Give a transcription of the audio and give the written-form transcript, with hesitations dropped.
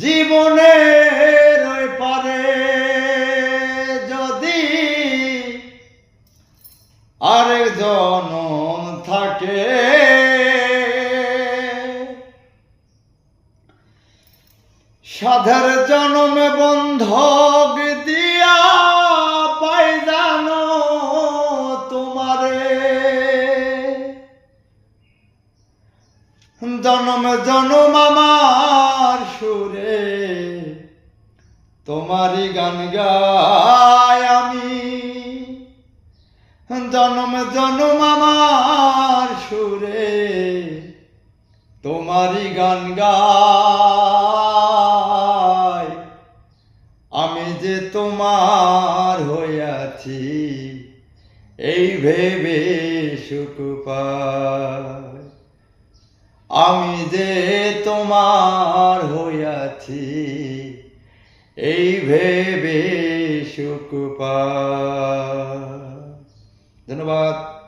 জীবনের ওই পারে যদি আরেক জনম থাকে, সাধের জনমে বন্ধক দিয়া পাই জানো তোমারে। জনম জনম আমার সুরে তোমারই গান গাই আমি। জনম জনম আমার সুরে তোমারই গান গাই। আমি যে তোমার হইয়াছি এই ভেবে সুখ পাই। আমি যে তোমার হইয়াছি এই ভেবে সুখ পাই। ধন্যবাদ।